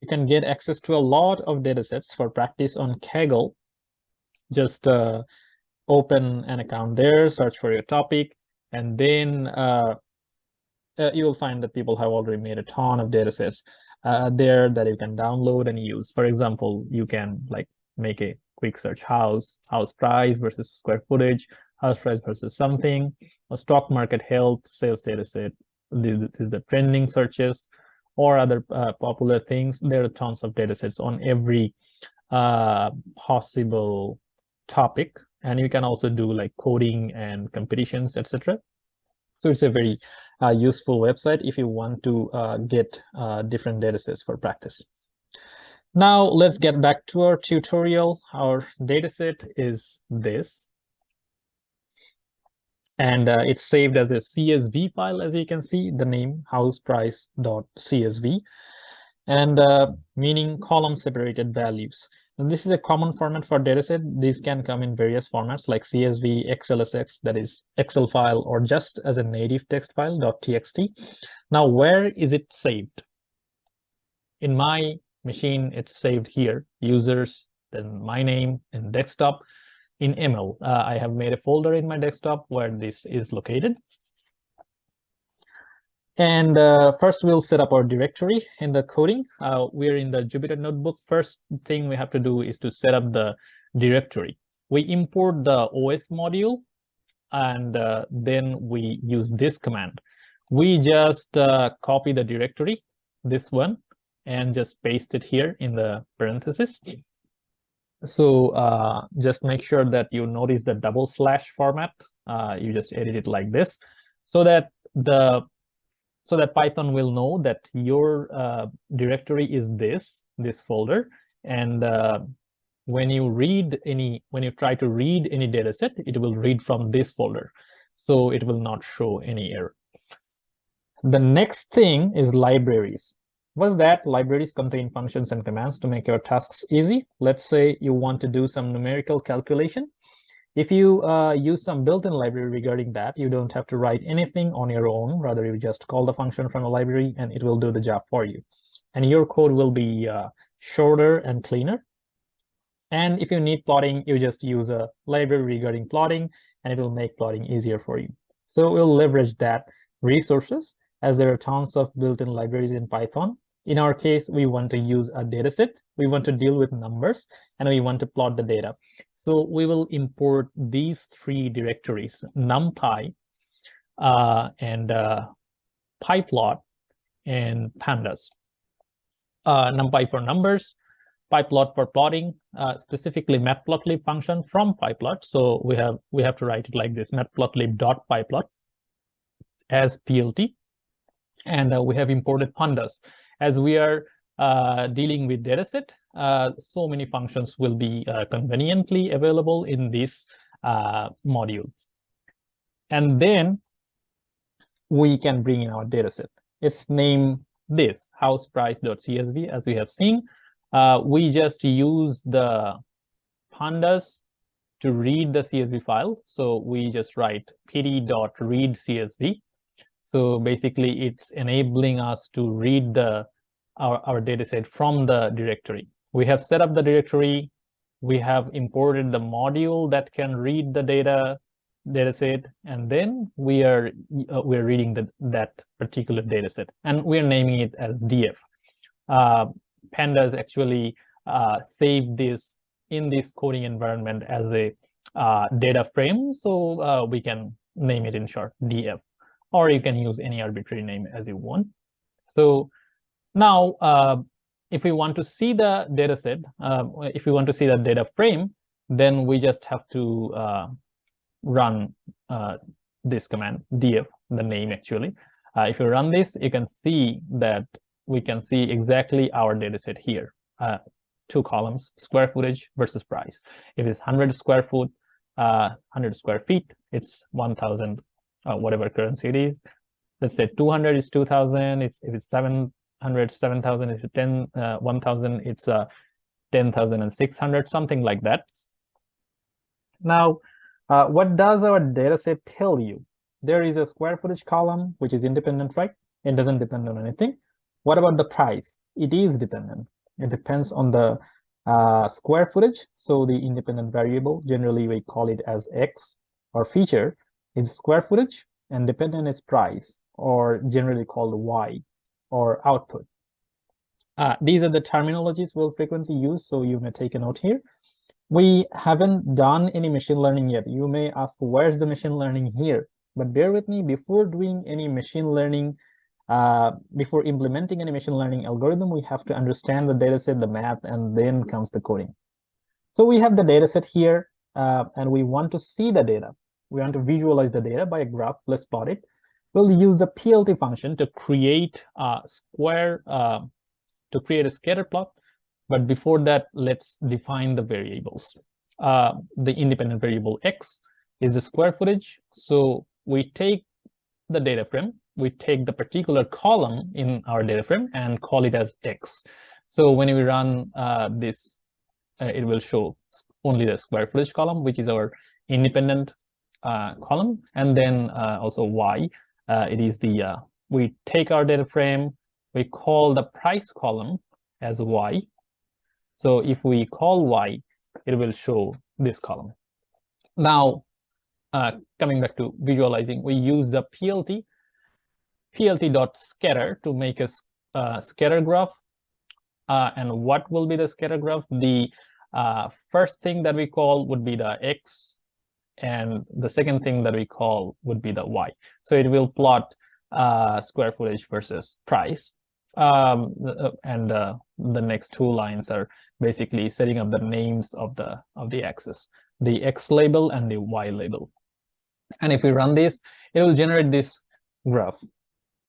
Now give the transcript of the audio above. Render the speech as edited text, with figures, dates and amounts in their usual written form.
you can get access to a lot of data sets for practice on Kaggle. Just open an account there, search for your topic, and then you will find that people have already made a ton of data sets there that you can download and use. For example, you can like make a quick search: house price versus square footage, house price versus something, a stock market health, sales data set. This is the trending searches or other popular things. There are tons of data sets on every possible topic, and you can also do like coding and competitions, etc. So it's a very useful website if you want to get different data sets for practice. Now let's get back to our tutorial. Our data set is this, and it's saved as a CSV file. As you can see, the name houseprice.csv, and meaning column separated values. And this is a common format for dataset. These can come in various formats like CSV, XLSX, that is Excel file, or just as a native text file, .txt. Now, where is it saved? In my machine, it's saved here, users, then my name, and desktop. In ML, I have made a folder in my desktop where this is located. And first, we'll set up our directory in the coding. We're in the Jupyter Notebook. First thing we have to do is to set up the directory. We import the OS module, and then we use this command. We just copy the directory, this one, and just paste it here in the parentheses. So just make sure that you notice the double slash format. You just edit it like this, so that Python will know that your directory is this folder, and when you try to read any data set, it will read from this folder, so it will not show any error. The next thing is libraries. What's that? Libraries contain functions and commands to make your tasks easy. Let's say you want to do some numerical calculation. If you use some built-in library regarding that, you don't have to write anything on your own. Rather, you just call the function from a library and it will do the job for you. And your code will be shorter and cleaner. And if you need plotting, you just use a library regarding plotting, and it will make plotting easier for you. So we'll leverage that resources, as there are tons of built-in libraries in Python. In our case, we want to use a data set. We want to deal with numbers, and we want to plot the data. So we will import these three directories: NumPy, and PyPlot, and Pandas. NumPy for numbers, PyPlot for plotting, specifically matplotlib function from PyPlot. So we have to write it like this: matplotlib.pyplot as PLT, and we have imported Pandas. As we are dealing with dataset, so many functions will be conveniently available in this module. And then we can bring in our dataset. It's named this houseprice.csv, as we have seen. We just use the pandas to read the CSV file. So we just write pd.read.csv. So basically, it's enabling us to read our dataset from the directory. We have set up the directory. We have imported the module that can read the dataset, and then we're reading that particular dataset, and we're naming it as df. Pandas actually save this in this coding environment as a data frame, so we can name it in short df. Or you can use any arbitrary name as you want. So now, if we want to see the data set, if we want to see the data frame, then we just have to run this command, df, the name actually. If you run this, you can see that we can see exactly our data set here. Two columns: square footage versus price. If it's 100 square foot, 100 square feet, it's 1,000. Whatever currency it is. Let's say 200 is 2,000. If it's 700, 7,000. If it's 1,000, it's 10,600, something like that. Now, what does our data set tell you? There is a square footage column, which is independent, right? It doesn't depend on anything. What about the price? It is dependent. It depends on the square footage. So the independent variable, generally we call it as X, or feature is square footage, and dependent is price, or generally called Y, or output. These are the terminologies we'll frequently use, so you may take a note here. We haven't done any machine learning yet. You may ask, where's the machine learning here? But bear with me, before doing any machine learning, before implementing any machine learning algorithm, we have to understand the data set, the math, and then comes the coding. So we have the data set here, and we want to see the data. We want to visualize the data by a graph. Let's plot it. We'll use the PLT function to create a scatter plot. But before that, let's define the variables. The independent variable X is the square footage. So we take the data frame, we take the particular column in our data frame and call it as X. So when we run this, it will show only the square footage column, which is our independent column, and then also Y. It is the we take our data frame, we call the price column as Y. So if we call Y, it will show this column. Now, coming back to visualizing, we use the plt.scatter to make a scatter graph. And what will be the scatter graph? The first thing that we call would be the X, and the second thing that we call would be the Y. So it will plot square footage versus price. And the next two lines are basically setting up the names of the axis, the X label and the Y label. And if we run this, it will generate this graph.